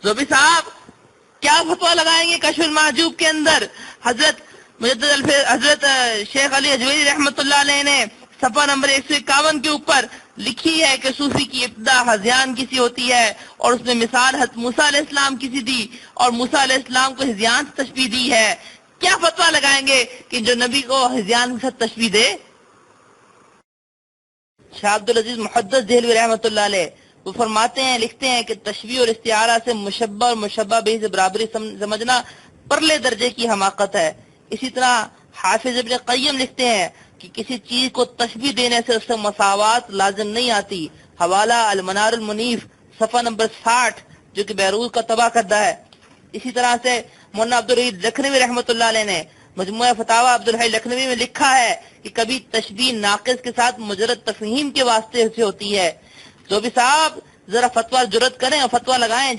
زوبی صاحب کیا فتویٰ لگائیں گے کشف المحجوب کے اندر؟ حضرت شیخ علی اجویری رحمۃ اللہ علیہ نے صفحہ نمبر 151 کے اوپر لکھی ہے کہ صوفی کی ابتدا ہذیان کی سی ہوتی ہے، اور اس میں مثال حضرت موسیٰ علیہ السلام کی سی دی، اور موسیٰ علیہ السلام کو ہذیان سے تشبیہ دی ہے۔ کیا فتویٰ لگائیں گے کہ جو نبی کو ہذیان کے ساتھ تشبیہ دے؟ شاہ عبدالعزیز محدث دہلوی رحمۃ اللہ علیہ وہ فرماتے ہیں، لکھتے ہیں کہ تشبیہ اور استعارہ سے مشبہ اور مشبہ به سے برابری سمجھنا پرلے درجے کی حماقت ہے۔ اسی طرح حافظ ابن قیم لکھتے ہیں کہ کسی چیز کو تشبیہ دینے سے اس سے مساوات لازم نہیں آتی۔ حوالہ المنار المنیف صفحہ نمبر 60 جو کہ بیروت کا تباہ کردہ ہے۔ اسی طرح سے مولانا عبدالرحیم لکھنوی رحمۃ اللہ علیہ نے مجموعہ فتاوی عبدالحی لکھنوی میں لکھا ہے کہ کبھی تشبیہ ناقص کے ساتھ مجرد تفہیم کے واسطے سے ہوتی ہے۔ زوبی صاحب ذرا فتویٰ جرت کریں اور فتویٰ لگائیں۔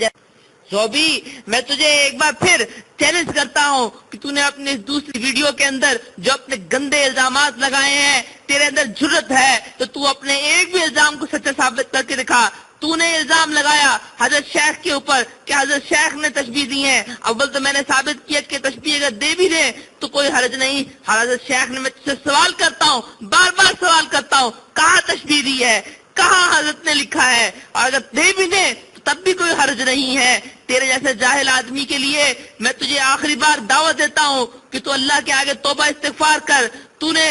زوبی میں تجھے ایک بار پھر چیلنج کرتا ہوں کہ تو نے اپنے دوسری ویڈیو کے اندر جو اپنے گندے الزامات لگائے ہیں، تیرے اندر جرت ہے تو تو اپنے ایک بھی الزام کو سچا ثابت کر کے دکھا۔ تو نے الزام لگایا حضرت شیخ کے اوپر کہ حضرت شیخ نے تشبیہ دی ہیں، اول تو میں نے ثابت کیا کہ تشبیہ اگر دے بھی دیں تو کوئی حرج نہیں۔ حضرت شیخ نے، میں تجھ سے سوال کرتا ہوں، بار بار سوال کرتا ہوں، کہاں تشبیہ دی ہے، کہاں حضرت نے لکھا ہے؟ اور اگر دے بھی دیں تب بھی کوئی حرج نہیں ہے۔ تیرے جیسے جاہل آدمی کے لیے میں تجھے آخری بار دعوت دیتا ہوں کہ تو اللہ کے آگے توبہ استغفار کر۔ تو نے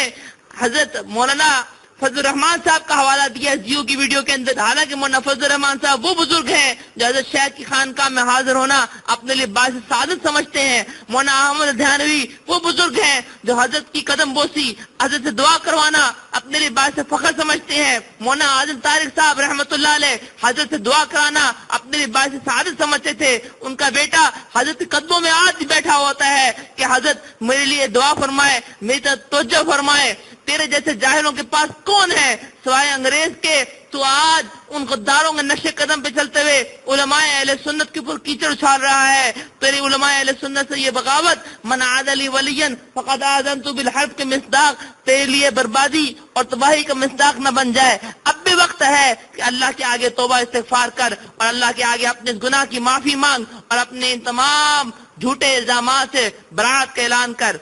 حضرت مولانا فضل الرحمان صاحب کا حوالہ دیا جیو کی ویڈیو کے اندر، حالانکہ مولانا فضل الرحمان صاحب وہ بزرگ ہیں جو حضرت شیخ کی خانقاہ میں حاضر ہونا اپنے لیے باعث سعادت سمجھتے ہیں۔ مولانا احمد دھیانوی وہ بزرگ ہیں جو حضرت کی قدم بوسی، حضرت سے دعا کروانا اپنے لیے باعث فخر سمجھتے ہیں۔ مولانا عادل طارق صاحب رحمۃ اللہ علیہ حضرت سے دعا کرانا اپنے لیے باعث سعادت سمجھتے تھے۔ ان کا بیٹا حضرت کے قدموں میں آج بیٹھا ہوتا ہے کہ حضرت میرے لیے دعا فرمائے، میری طرف توجہ فرمائے۔ تیرے جیسے جاہلوں کے پاس کون ہے سوائے انگریز کے؟ تو آج ان غداروں کے نقش قدم پہ چلتے ہوئے علماء اہل سنت کے اوپر کیچڑ اچھال رہا ہے۔ تیری علماء اہل سنت سے یہ بغاوت، من عاد لی ولیا فقد آذنت بالحرب کے مصداق تیرے لیے بربادی اور تباہی کا مصداق نہ بن جائے۔ اب بھی وقت ہے کہ اللہ کے آگے توبہ استغفار کر اور اللہ کے آگے اپنے گناہ کی معافی مانگ اور اپنے ان تمام جھوٹے الزامات سے برات کا اعلان کر۔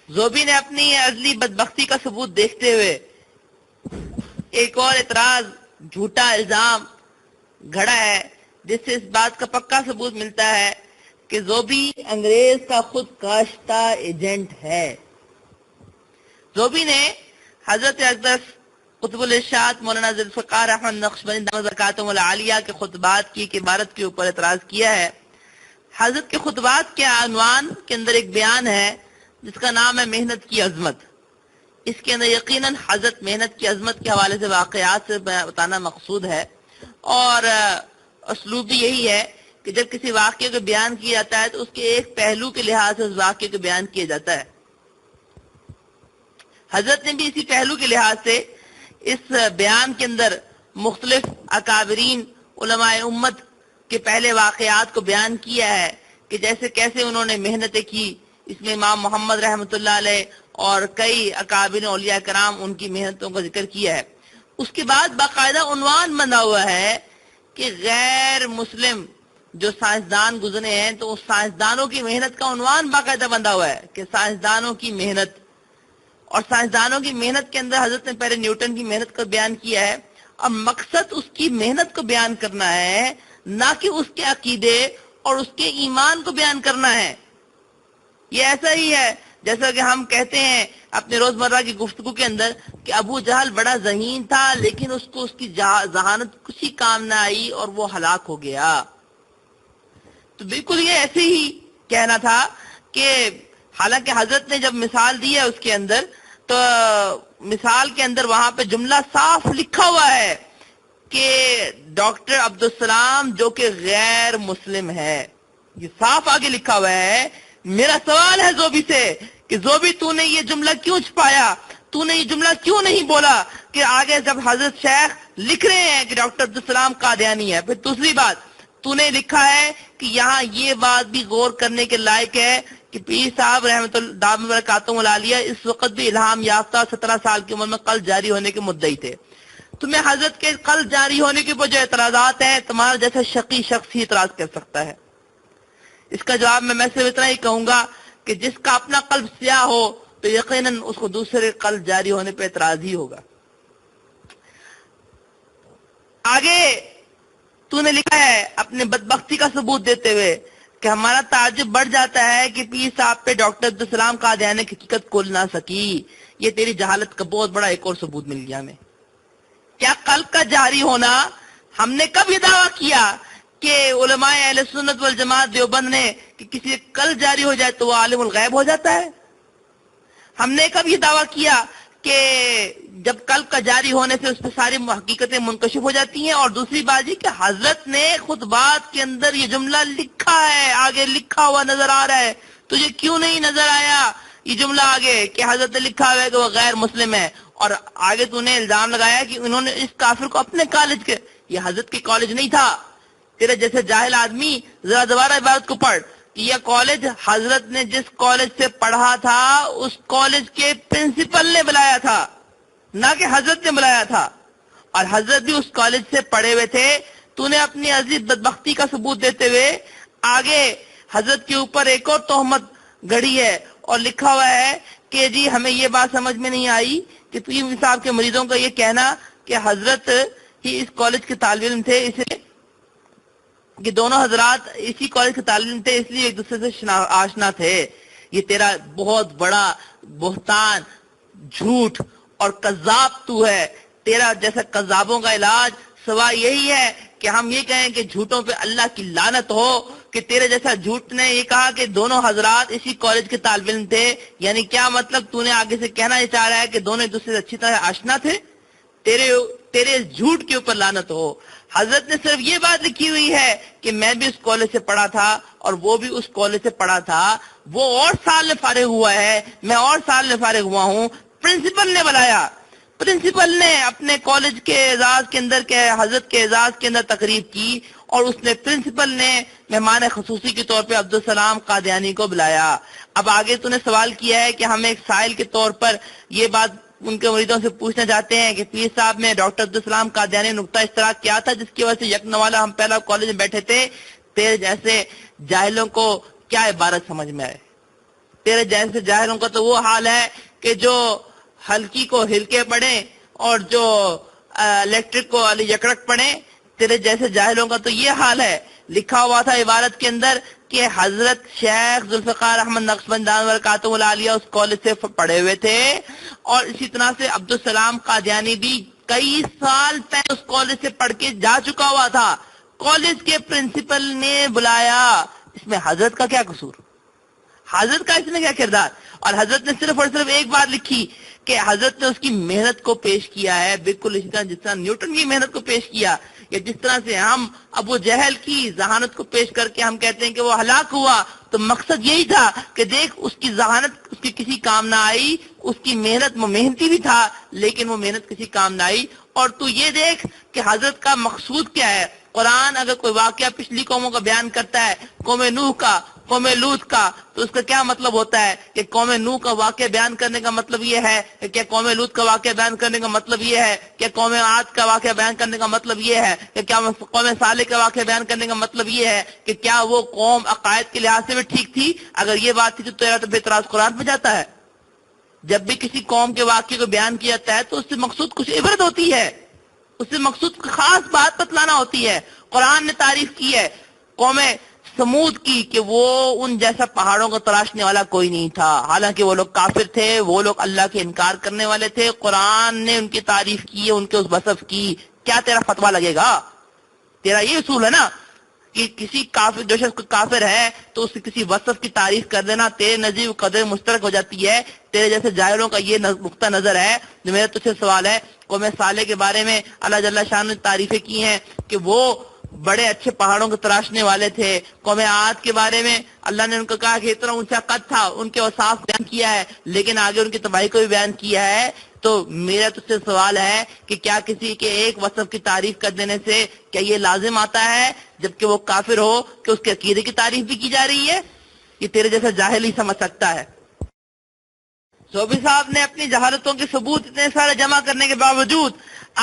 زوبی نے اپنی ازلی بدبختی کا ثبوت دیکھتے ہوئے ایک اور اعتراض، جھوٹا الزام گھڑا ہے جس سے اس بات کا پکا ثبوت ملتا ہے کہ زوبی انگریز کا خود کاشتہ ایجنٹ ہے۔ زوبی نے حضرت اقدس قطب الارشاد مولانا ذوالفقار احمد نقشبندی دامت برکاتہم العالیہ کے خطبات کی ایک عبارت کے اوپر اعتراض کیا ہے۔ حضرت کے خطبات کے عنوان کے اندر ایک بیان ہے جس کا نام ہے محنت کی عظمت۔ اس کے اندر یقیناً حضرت محنت کی عظمت کے حوالے سے واقعات سے بتانا مقصود ہے، اور اسلوب بھی یہی ہے کہ جب کسی واقعے کو بیان کیا جاتا ہے تو اس کے ایک پہلو کے لحاظ سے اس واقعے کو بیان کیا جاتا ہے۔ حضرت نے بھی اسی پہلو کے لحاظ سے اس بیان کے اندر مختلف اکابرین علماء امت کے پہلے واقعات کو بیان کیا ہے کہ جیسے کیسے انہوں نے محنتیں کی۔ اس میں امام محمد رحمۃ اللہ علیہ اور کئی اکابر اولیاء کرام ان کی محنتوں کا ذکر کیا ہے۔ اس کے بعد باقاعدہ عنوان بنا ہوا ہے کہ غیر مسلم جو سائنسدان گزرے ہیں تو اس سائنسدانوں کی محنت کا عنوان باقاعدہ بندہ ہوا ہے کہ سائنسدانوں کی محنت، اور سائنسدانوں کی محنت کے اندر حضرت نے پہلے نیوٹن کی محنت کو بیان کیا ہے، اور مقصد اس کی محنت کو بیان کرنا ہے، نہ کہ اس کے عقیدے اور اس کے ایمان کو بیان کرنا ہے۔ یہ ایسا ہی ہے جیسا کہ ہم کہتے ہیں اپنے روزمرہ کی گفتگو کے اندر کہ ابو جہل بڑا ذہین تھا لیکن اس کو اس کی ذہانت کسی کام نہ آئی اور وہ ہلاک ہو گیا۔ تو بالکل یہ ایسے ہی کہنا تھا کہ حالانکہ حضرت نے جب مثال دی ہے اس کے اندر، تو مثال کے اندر وہاں پہ جملہ صاف لکھا ہوا ہے کہ ڈاکٹر عبدالسلام جو کہ غیر مسلم ہے، یہ صاف آگے لکھا ہوا ہے۔ میرا سوال ہے زوبی سے کہ زوبی تو نے یہ جملہ کیوں چھپایا؟ تو نے یہ جملہ کیوں نہیں بولا کہ آگے جب حضرت شیخ لکھ رہے ہیں کہ ڈاکٹر عبدالسلام قادیانی ہے؟ پھر دوسری بات تو نے لکھا ہے کہ یہاں یہ بات بھی غور کرنے کے لائق ہے کہ پیر صاحب رحمۃ اللہ دامت برکاتہم العالیہ اس وقت بھی الہام یافتہ 17 سال کی عمر میں قلب جاری ہونے کے مدعی تھے۔ تمہیں حضرت کے قلب جاری ہونے کے اوپر جو اعتراضات ہیں تمہارا جیسا شقی شخص ہی اعتراض کر سکتا ہے. اس کا جواب میں صرف اتنا ہی کہوں گا کہ جس کا اپنا قلب سیاہ ہو تو یقیناً اس کو دوسرے قلب جاری ہونے پہ اعتراض ہی ہوگا. آگے تو نے لکھا ہے اپنے بدبختی کا ثبوت دیتے ہوئے کہ ہمارا تعجب بڑھ جاتا ہے کہ پیر صاحب پہ ڈاکٹر عبدالسلام قادیانی کی حقیقت کھول نہ سکی. یہ تیری جہالت کا بہت بڑا ایک اور ثبوت مل گیا ہمیں. کیا قلب کا جاری ہونا، ہم نے کب یہ دعویٰ کیا کہ علماء اہل سنت والجماعت دیوبند نے کہ کسی قلب جاری ہو جائے تو وہ عالم الغیب ہو جاتا ہے؟ ہم نے کب یہ دعویٰ کیا کہ جب قلب کا جاری ہونے سے اس پہ ساری حقیقتیں منکشف ہو جاتی ہیں؟ اور دوسری بات یہ کہ حضرت نے خطبات کے اندر یہ جملہ لکھا ہے، آگے لکھا ہوا نظر آ رہا ہے. تجھے کیوں نہیں نظر آیا یہ جملہ آگے کہ حضرت نے لکھا ہوا ہے کہ وہ غیر مسلم ہے؟ اور آگے تو نے الزام لگایا کہ انہوں نے اس کافر کو اپنے کالج کے، یہ حضرت کے کالج نہیں تھا. تیرے جیسے جاہل آدمی ذرا دوبارہ عبارت کو پڑھ کہ یہ کالج حضرت نے جس کالج سے پڑھا تھا اس کالج کے پرنسپل نے بلایا تھا، نہ کہ حضرت نے بلایا تھا. اور حضرت بھی اس کالج سے پڑھے ہوئے تھے. تو نے اپنی عزیز بدبختی کا ثبوت دیتے ہوئے آگے حضرت کے اوپر ایک اور تہمت گڑھی ہے اور لکھا ہوا ہے کہ جی ہمیں یہ بات سمجھ میں نہیں آئی کہ پیر صاحب کے مریدوں کا یہ کہنا کہ حضرت ہی اس کالج کے طالب علم تھے، اسے کہ دونوں حضرات اسی کالج کے طالب علم تھے اس لیے ایک دوسرے سے آشنا تھے. یہ تیرا بہت بڑا بہتان، جھوٹ اور کذاب تو ہے. تیرا جیسا کذابوں کا علاج سوا یہی ہے کہ ہم یہ کہیں کہ جھوٹوں پہ اللہ کی لعنت ہو کہ تیرے جیسا جھوٹ نے یہ کہا کہ دونوں حضرات اسی کالج کے طالب علم تھے. یعنی کیا مطلب تو نے آگے سے کہنا یہ چاہ رہا ہے کہ دونوں ایک دوسرے سے اچھی طرح آشنا تھے؟ تیرے جھوٹ کے اوپر لعنت ہو. حضرت نے صرف یہ بات لکھی ہوئی ہے کہ میں بھی اس کالج سے پڑھا تھا اور وہ بھی اس کالج سے پڑھا تھا. وہ اور سال میں فارغ ہوا ہے، میں اور سال میں فارغ ہوا ہوں. پرنسپل نے بلایا، پرنسپل نے اپنے کالج کے اعزاز کے اندر کے حضرت کے اعزاز کے اندر تقریب کی اور اس نے پرنسپل نے مہمان خصوصی کے طور پہ عبدالسلام قادیانی کو بلایا. اب آگے تو نے سوال کیا ہے کہ ہم ایک سائل کے طور پر یہ بات ان کے مریدوں سے پوچھنا چاہتے ہیں کہ پیر صاحب میں ڈاکٹر عبدالسلام قادیانی نے نقطہ اشتراک کیا تھا جس کی وجہ سے یکنوالا ہم پہلا کالج میں بیٹھے تھے. تیرے جیسے جاہلوں کو کیا عبارت سمجھ میں آئے؟ تیرے جیسے جاہلوں کا تو وہ حال ہے کہ جو ہلکی کو ہلکے پڑھیں اور جو الیکٹرک کو علی یکڑک پڑھیں. تیرے جیسے جاہلوں کا تو یہ حال ہے. لکھا ہوا تھا عبارت کے اندر کہ حضرت شیخ ذوالفقار احمد نقشبندی برکاتہ العالیہ اس کالج سے پڑھے ہوئے تھے اور اسی طرح سے عبدالسلام قادیانی بھی کئی سال پہلے اس کالج سے پڑھ کے جا چکا ہوا تھا. کالج کے پرنسپل نے بلایا. اس میں حضرت کا کیا قصور؟ حضرت کا اس میں کیا کردار؟ اور حضرت نے صرف اور صرف ایک بات لکھی کہ حضرت نے اس کی محنت کو پیش کیا ہے، بالکل اسی طرح جس طرح نیوٹن کی محنت کو پیش کیا، یا جس طرح سے ہم ابو جہل کی ذہانت کو پیش کر کے ہم کہتے ہیں کہ وہ ہلاک ہوا. تو مقصد یہی تھا کہ دیکھ اس کی ذہانت اس کی کسی کام نہ آئی، اس کی محنت، وہ محنتی بھی تھا لیکن وہ محنت کسی کام نہ آئی. اور تو یہ دیکھ کہ حضرت کا مقصود کیا ہے. قرآن اگر کوئی واقعہ پچھلی قوموں کا بیان کرتا ہے، قوم نوح کا، قوم لوط کا، تو اس کا کیا مطلب ہوتا ہے کہ قوم نوح کا واقعہ بیان کرنے کا مطلب یہ ہے کہ کیا قوم لوط کا واقعہ بیان کرنے کا مطلب یہ ہے کہ قوم عاد کا واقعہ بیان کرنے کا مطلب یہ ہے کہ کیا قوم صالح کا واقعہ بیان کرنے کا مطلب یہ ہے کہ کیا وہ قوم عقائد کے لحاظ سے بھی ٹھیک تھی؟ اگر یہ بات تھی تو تیرا تو اعتراض قرآن پہ جاتا ہے. جب بھی کسی قوم کے واقعے کو بیان کیا جاتا ہے تو اس سے مقصود کچھ عبرت ہوتی ہے، اس سے مقصود خاص بات بتلانا ہوتی ہے. قرآن نے تعریف کی ہے قوم سمود کی کہ وہ ان جیسا پہاڑوں کو تراشنے والا کوئی نہیں تھا، حالانکہ وہ لوگ کافر تھے، وہ لوگ اللہ کے انکار کرنے والے تھے. قرآن نے ان کی تعریف کی ہے، ان کے اس وصف کی. کیا تیرا فتویٰ لگے گا؟ تیرا یہ اصول ہے نا کہ کسی کافر، جو شخص کافر ہے تو اس کی کسی وصف کی تعریف کر دینا تیرے نزدیک قدر مشترک ہو جاتی ہے. تیرے جیسے جاہلوں کا یہ نقطہ نظر ہے. جو میرا تجھ سے سوال ہے، قوم صالح کے بارے میں اللہ جل شان نے تعریفیں کی ہیں کہ وہ بڑے اچھے پہاڑوں کو تراشنے والے تھے. قوم عاد کے بارے میں اللہ نے ان کو کہا کہ اتنا اونچا قد تھا، ان کے اوصاف بیان کیا ہے، لیکن آگے ان کی تباہی کو بھی بیان کیا ہے. تو میرا تجھ سے سوال ہے کہ کیا کسی کے ایک وصف کی تعریف کر دینے سے کیا یہ لازم آتا ہے جبکہ وہ کافر ہو کہ اس کے عقیدے کی تعریف بھی کی جا رہی ہے؟ یہ تیرے جیسا جاہل ہی سمجھ سکتا ہے. زوبی صاحب نے اپنی جہالتوں کے ثبوت اتنے سارے جمع کرنے کے باوجود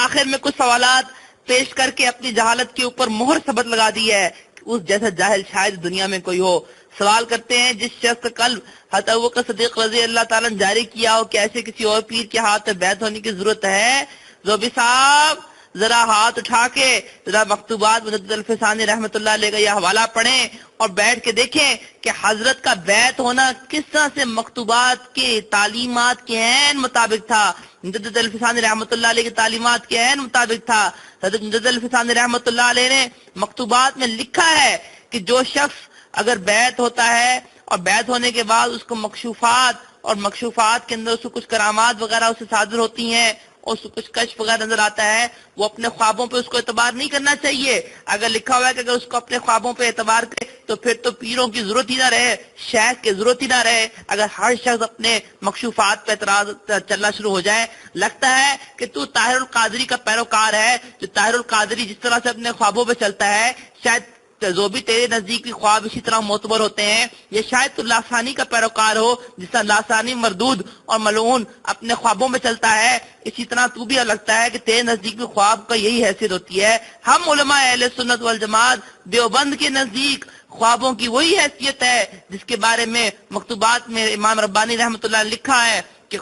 آخر میں کچھ سوالات پیش کر کے اپنی جہالت کے اوپر مہر ثبت لگا دی ہے کہ اس جیسا جاہل شاید دنیا میں کوئی ہو. سوال کرتے ہیں جس شخص کا قلب حضرت ابوبکر صدیق رضی اللہ تعالیٰ نے جاری کیا ہو کہ ایسے کسی اور پیر کے ہاتھ میں بیعت ہونے کی ضرورت ہے؟ زوبی صاحب ذرا ہاتھ اٹھا کے ذرا مکتوبات مجدد الفسانی رحمۃ اللہ علیہ کا یہ حوالہ پڑھیں اور بیٹھ کے دیکھیں کہ حضرت کا بیعت ہونا کس طرح سے مکتوبات کے تعلیمات کے عین مطابق تھا. مجدد الفسانی رحمۃ اللہ علیہ کی تعلیمات کے عین مطابق تھا. حضرت مجدد الفسانی رحمۃ اللہ علیہ نے مکتوبات میں لکھا ہے کہ جو شخص اگر بیعت ہوتا ہے اور بیعت ہونے کے بعد اس کو مکشوفات اور مکشوفات کے اندر اس کو کچھ کرامات وغیرہ اسے صادر ہوتی ہیں اور اس کو کچھ کشف وغیرہ نظر آتا ہے، وہ اپنے خوابوں پہ اس کو اعتبار نہیں کرنا چاہیے. اگر لکھا ہوا ہے کہ اگر اس کو اپنے خوابوں پہ اعتبار کرے تو پھر تو پیروں کی ضرورت ہی نہ رہے، شیخ کی ضرورت ہی نہ رہے. اگر ہر شخص اپنے مکشوفات پہ اعتراض چلنا شروع ہو جائے، لگتا ہے کہ تو طاہر القادری کا پیروکار ہے. جو طاہر القادری جس طرح سے اپنے خوابوں پہ چلتا ہے، شاید زوبی تیرے نزدیک بھی خواب اسی طرح معتبر ہوتے ہیں. یہ شاید تو لاسانی کا پیروکار ہو، جس طرح لاسانی مردود اور ملعون اپنے خوابوں میں چلتا ہے، اسی طرح تو بھی لگتا ہے کہ تیرے نزدیک بھی خواب کا یہی حیثیت ہوتی ہے. ہم علماء اہل سنت والجماعت دیوبند کے نزدیک خوابوں کی وہی حیثیت ہے جس کے بارے میں مکتوبات میں امام ربانی رحمۃ اللہ نے لکھا ہے کہ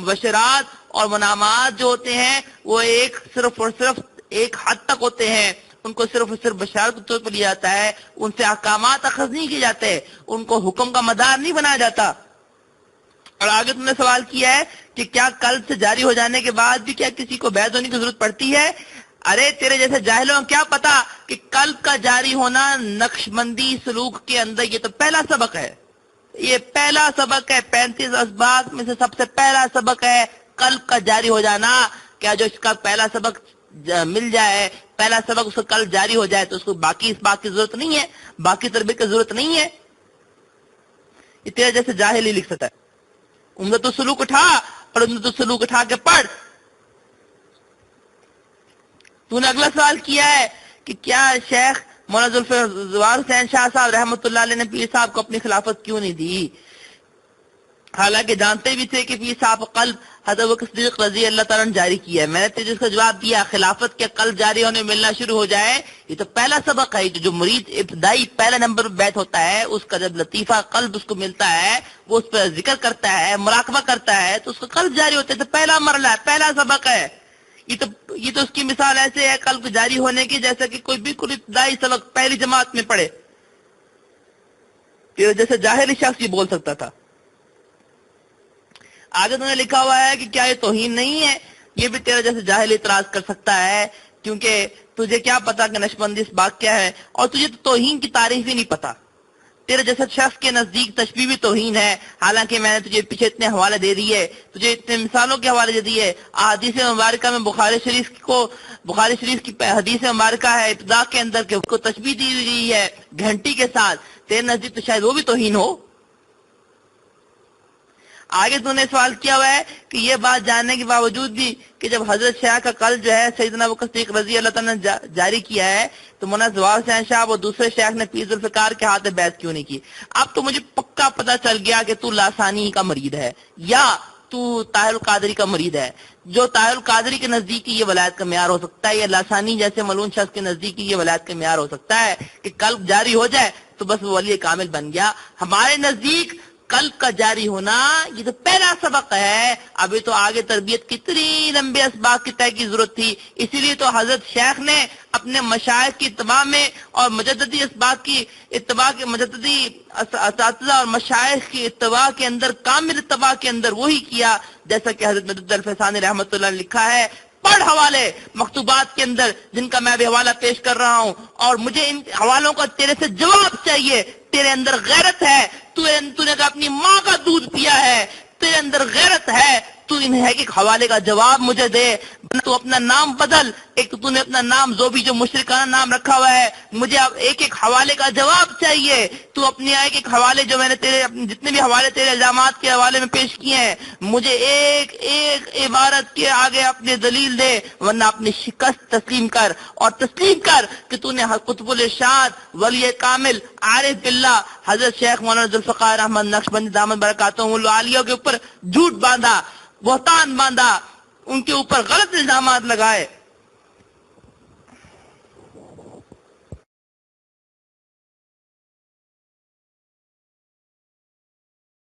بشرات اور منامات جو ہوتے ہیں وہ صرف اور صرف ایک حد تک ہوتے ہیں. ان کو صرف اور صرف بشارت کے طور پر لیا جاتا ہے، ان سے احکامات اخذ نہیں کیے جاتے، ان کو حکم کا مدار نہیں بنایا جاتا. اور آگے تم نے سوال کیا ہے کہ کیا قلب سے جاری ہو جانے کے بعد بھی کیا کسی کو بیعت ہونے کی ضرورت پڑتی ہے؟ ارے تیرے جیسے جاہلوں کیا پتا کہ قلب کا جاری ہونا نقش بندی سلوک کے اندر یہ تو پہلا سبق ہے. یہ پہلا سبق ہے، 35 اسباق میں سے سب سے پہلا سبق ہے قلب کا جاری ہو جانا. کیا جو اس کا پہلا سبق مل جائے، پہلا سبق اس کا قلب جاری ہو جائے تو اس کو باقی اس بات کی ضرورت نہیں ہے، باقی تربیت کی ضرورت نہیں ہے. یہ تیرے جیسے جاہل ہی لکھ سکتا ہے. عمدۃ السلوک اٹھا اور عمدۃ السلوک اٹھا کے پڑھ. تو نے اگلا سوال کیا ہے کہ کیا شیخ مولانا ذوالفقار حسین شاہ صاحب رحمۃ اللہ علیہ نے پیر صاحب کو اپنی خلافت کیوں نہیں دی؟ حالانکہ جانتے بھی تھے کہ پیر صاحب قلب حضرت ابوبکر صدیق رضی اللہ تعالیٰ نے جاری کیا ہے. میں نے تجھے اس کا جواب دیا، خلافت کے قلب جاری ہونے ملنا شروع ہو جائے یہ تو پہلا سبق ہے. جو مرید ابتدائی پہلا نمبر بیت ہوتا ہے، اس کا جب لطیفہ قلب اس کو ملتا ہے، وہ اس پر ذکر کرتا ہے، مراقبہ کرتا ہے تو اس کا قلب جاری ہوتا ہے. تو پہلا مرحلہ ہے، پہلا سبق ہے. یہ تو اس کی مثال ایسے ہے قلب جاری ہونے کی جیسا کہ کوئی بالکل ابتدائی سبق پہلی جماعت میں پڑھے. جیسے جاہل شخص یہ بول سکتا تھا. آگے تو نے لکھا ہوا ہے کہ کیا یہ توہین نہیں ہے؟ یہ بھی تیرا جیسے جاہل اعتراض کر سکتا ہے، کیونکہ تجھے کیا پتا کہ نشبندی اس بات کیا ہے، اور تجھے تو توہین کی تعریف ہی نہیں پتا. تیرے جیسے شخص کے نزدیک تشبیہ بھی توہین ہے. حالانکہ میں نے تجھے پیچھے اتنے حوالے دے دیے، تجھے اتنے مثالوں کے حوالے دے دیے. حدیث مبارکہ میں بخاری شریف کی حدیث مبارکہ ہے ابتدا کے اندر کہ اس کو تشبیہ دی گئی ہے گھنٹی کے ساتھ. تیرے نزدیک تو شاید وہ بھی توہین ہو. آگے تو نے سوال کیا ہوا ہے کہ یہ بات جاننے کے باوجود بھی کہ جب حضرت شاہ کا قلب جو ہے سیدنا ابوبکر صدیق رضی اللہ تعالیٰ نے جاری کیا ہے تو مولانا ذوالفقار حسین شاہ اور دوسرے شیخ نے پیر ذوالفقار کے ہاتھ میں بیعت کیوں نہیں کی؟ اب تو مجھے پکا پتا چل گیا کہ تو لاسانی کا مرید ہے یا تو طاہر القادری کا مرید ہے. جو طاہر القادری کے نزدیک یہ ولایت کا معیار ہو سکتا ہے، یا لاسانی جیسے ملعون شخص کے نزدیک یہ ولایت کا معیار ہو سکتا ہے کہ قلب جاری ہو جائے تو بس وہ ولی کامل بن گیا. ہمارے نزدیک قلب کا جاری ہونا یہ تو پہلا سبق ہے. ابھی تو آگے تربیت کتنی لمبے اسباق کی طے کی ضرورت تھی. اسی لیے تو حضرت شیخ نے اپنے مشائخ کی اتباع میں اور مجددی اسباق کی اتباع کے مجددی اساتذہ اور مشائخ کی اتباع کے اندر کامل اتباع کے اندر وہی کیا جیسا کہ حضرت مجدد الفسانی رحمۃ اللہ نے لکھا ہے. پڑھ حوالے مکتوبات کے اندر جن کا میں ابھی حوالہ پیش کر رہا ہوں، اور مجھے ان حوالوں کا تیرے سے جواب چاہیے. تیرے اندر غیرت ہے، تو نے اپنی ماں کا دودھ پیا ہے، تیرے اندر غیرت ہے، تو انہیں ایک حوالے کا جواب مجھے دے، تو اپنا نام بدل، ایک تو نے اپنا نام زوبی جو مشرکانہ نام رکھا ہوا ہے، مجھے اب ایک ایک حوالے کا جواب چاہیے، تو اپنے ایک ایک حوالے جو میں نے تیرے جتنے بھی حوالے تیرے الزامات کے حوالے میں پیش کیے ہیں، مجھے ایک ایک عبارت کے آگے اپنے دلیل دے، ورنہ اپنی شکست تسلیم کر، اور تسلیم کر کہ تو نے قطب الارشاد ولی کامل عارف باللہ حضرت شیخ مولانا ذوالفقار احمد نقشبندی دامت برکاتہم العالیہ کے اوپر جھوٹ باندھا، بہتان باندھا، ان کے اوپر غلط الزامات لگائے،